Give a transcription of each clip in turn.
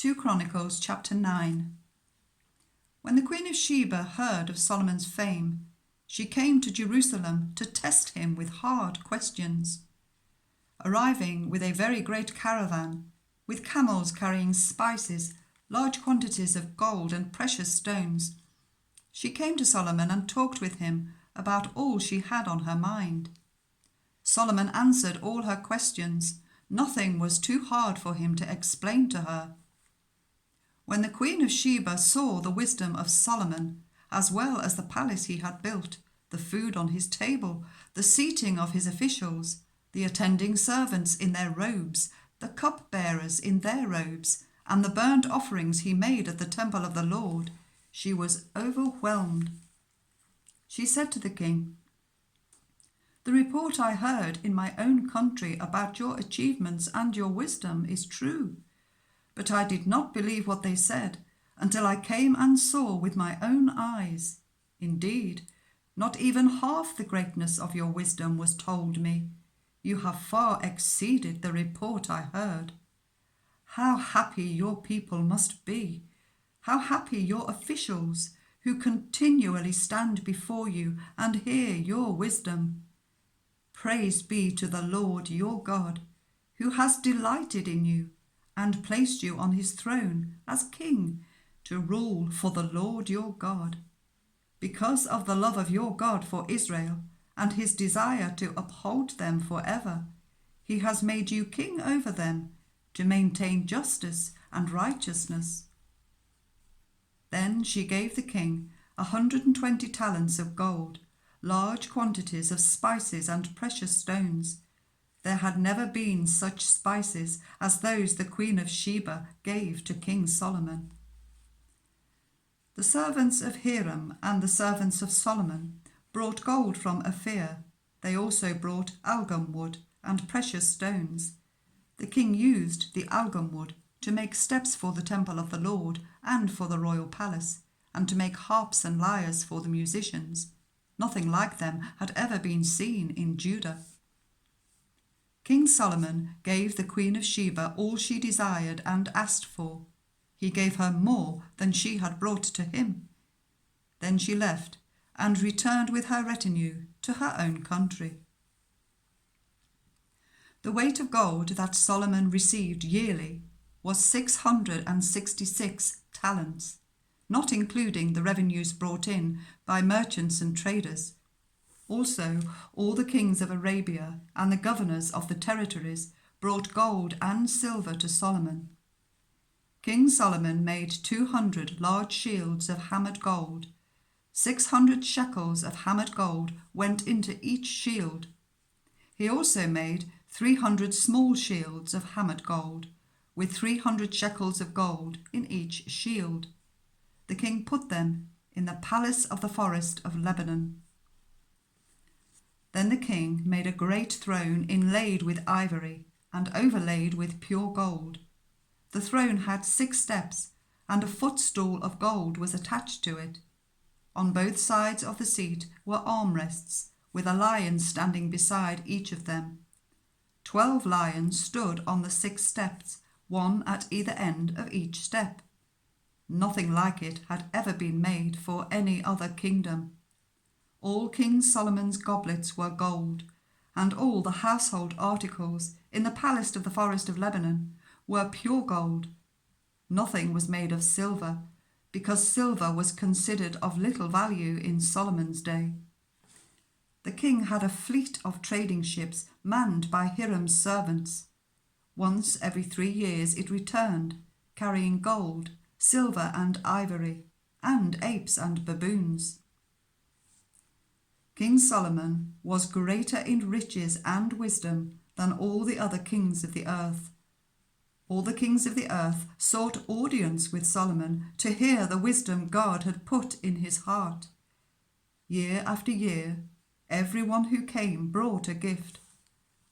2 Chronicles chapter 9. When the Queen of Sheba heard of Solomon's fame, she came to Jerusalem to test him with hard questions. Arriving with a very great caravan, with camels carrying spices, large quantities of gold and precious stones, she came to Solomon and talked with him about all she had on her mind. Solomon answered all her questions. Nothing was too hard for him to explain to her. When the Queen of Sheba saw the wisdom of Solomon, as well as the palace he had built, the food on his table, the seating of his officials, the attending servants in their robes, the cupbearers in their robes, and the burnt offerings he made at the temple of the Lord, she was overwhelmed. She said to the king, "The report I heard in my own country about your achievements and your wisdom is true. But I did not believe what they said until I came and saw with my own eyes. Indeed, not even half the greatness of your wisdom was told me. You have far exceeded the report I heard. How happy your people must be! How happy your officials who continually stand before you and hear your wisdom. Praise be to the Lord your God, who has delighted in you and placed you on his throne as king to rule for the Lord your God. Because of the love of your God for Israel and his desire to uphold them forever, he has made you king over them to maintain justice and righteousness." Then she gave the king 120 talents of gold, large quantities of spices and precious stones. There had never been such spices as those the Queen of Sheba gave to King Solomon. The servants of Hiram and the servants of Solomon brought gold from Ophir. They also brought algum wood and precious stones. The king used the algum wood to make steps for the temple of the Lord and for the royal palace, and to make harps and lyres for the musicians. Nothing like them had ever been seen in Judah. King Solomon gave the Queen of Sheba all she desired and asked for. He gave her more than she had brought to him. Then she left and returned with her retinue to her own country. The weight of gold that Solomon received yearly was 666 talents, not including the revenues brought in by merchants and traders. Also, all the kings of Arabia and the governors of the territories brought gold and silver to Solomon. King Solomon made 200 large shields of hammered gold. 600 shekels of hammered gold went into each shield. He also made 300 small shields of hammered gold, with 300 shekels of gold in each shield. The king put them in the palace of the forest of Lebanon. Then the king made a great throne inlaid with ivory and overlaid with pure gold. The throne had 6 steps, and a footstool of gold was attached to it. On both sides of the seat were armrests, with a lion standing beside each of them. 12 lions stood on the 6 steps, one at either end of each step. Nothing like it had ever been made for any other kingdom. All King Solomon's goblets were gold, and all the household articles in the palace of the forest of Lebanon were pure gold. Nothing was made of silver, because silver was considered of little value in Solomon's day. The king had a fleet of trading ships manned by Hiram's servants. Once every 3 years it returned, carrying gold, silver and ivory, and apes and baboons. King Solomon was greater in riches and wisdom than all the other kings of the earth. All the kings of the earth sought audience with Solomon to hear the wisdom God had put in his heart. Year after year, everyone who came brought a gift,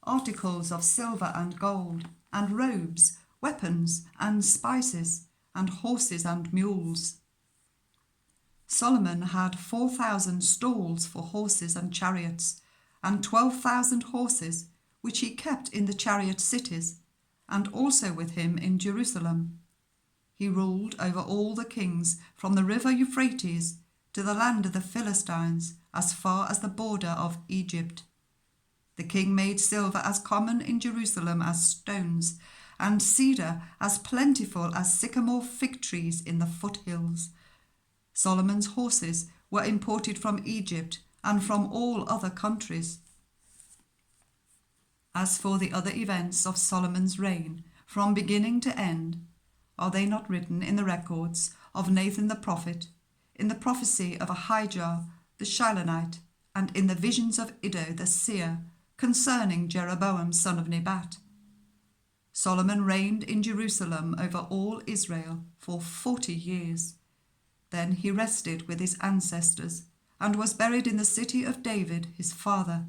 articles of silver and gold, and robes, weapons, and spices, and horses and mules. Solomon had 4,000 stalls for horses and chariots, and 12,000 horses, which he kept in the chariot cities, and also with him in Jerusalem. He ruled over all the kings from the river Euphrates to the land of the Philistines, as far as the border of Egypt. The king made silver as common in Jerusalem as stones, and cedar as plentiful as sycamore fig trees in the foothills. Solomon's horses were imported from Egypt and from all other countries. As for the other events of Solomon's reign, from beginning to end, are they not written in the records of Nathan the prophet, in the prophecy of Ahijah the Shilonite, and in the visions of Iddo the seer, concerning Jeroboam son of Nebat? Solomon reigned in Jerusalem over all Israel for 40 years. Then he rested with his ancestors, and was buried in the city of David his father.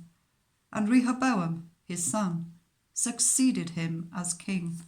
And Rehoboam his son succeeded him as king.